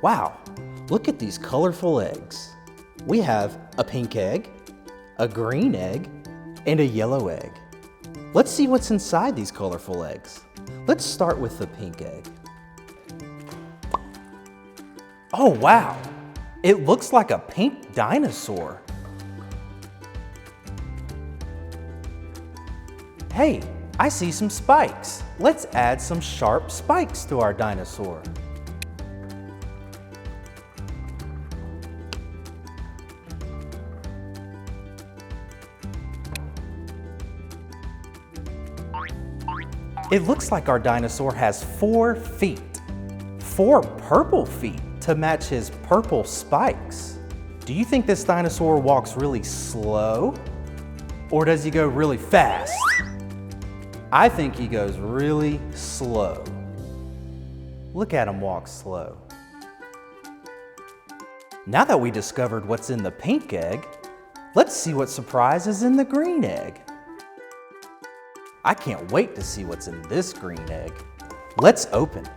Wow, look at these colorful eggs. We have a pink egg, a green egg, and a yellow egg. Let's see what's inside these colorful eggs. Let's start with the pink egg. Oh wow, it looks like a pink dinosaur. Hey, I see some spikes. Let's add some sharp spikes to our dinosaur. It looks like our dinosaur has 4 feet. 4 purple feet to match his purple spikes. Do you think this dinosaur walks really slow? Or does he go really fast? I think he goes really slow. Look at him walk slow. Now that we discovered what's in the pink egg, let's see what surprise is in the green egg. I can't wait to see what's in this green egg. Let's open.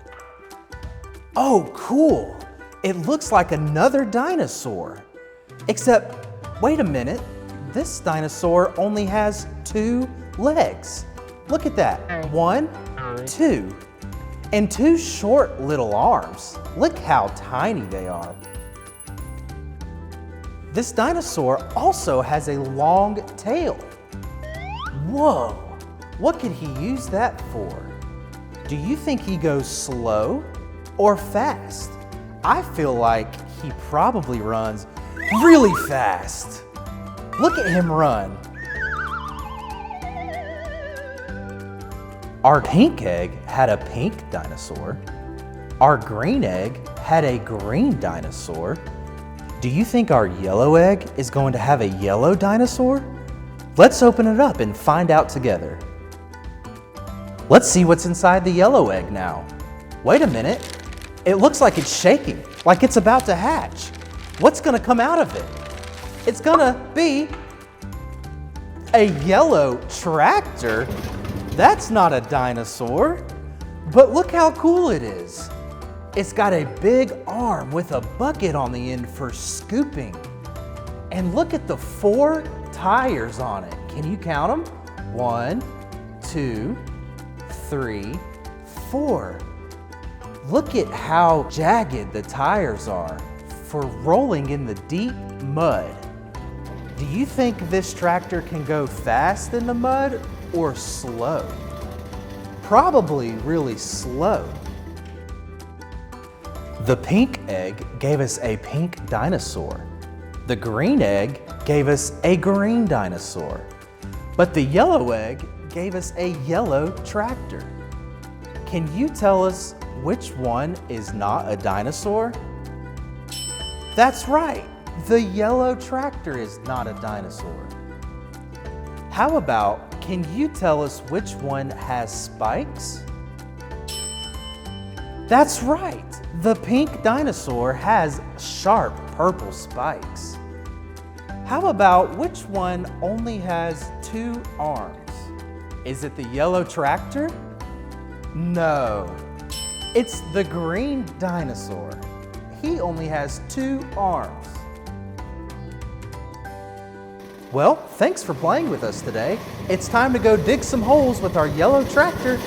Oh, cool. It looks like another dinosaur. Except, wait a minute. This dinosaur only has 2 legs. Look at that. 1, 2. And 2 short little arms. Look how tiny they are. This dinosaur also has a long tail. Whoa. What could he use that for? Do you think he goes slow or fast? I feel like he probably runs really fast. Look at him run. Our pink egg had a pink dinosaur. Our green egg had a green dinosaur. Do you think our yellow egg is going to have a yellow dinosaur? Let's open it up and find out together. Let's see what's inside the yellow egg now. Wait a minute. It looks like it's shaking, like it's about to hatch. What's gonna come out of it? It's gonna be a yellow tractor. That's not a dinosaur, but look how cool it is. It's got a big arm with a bucket on the end for scooping. And look at the 4 tires on it. Can you count them? 1, 2, 3, 4. Look at how jagged the tires are for rolling in the deep mud. Do you think this tractor can go fast in the mud or slow? Probably really slow. The pink egg gave us a pink dinosaur. The green egg gave us a green dinosaur. But the yellow egg gave us a yellow tractor. Can you tell us which one is not a dinosaur? That's right, the yellow tractor is not a dinosaur. How about, can you tell us which one has spikes? That's right, the pink dinosaur has sharp purple spikes. How about which one only has 2 arms? Is it the yellow tractor? No, it's the green dinosaur. He only has 2 arms. Well, thanks for playing with us today. It's time to go dig some holes with our yellow tractor.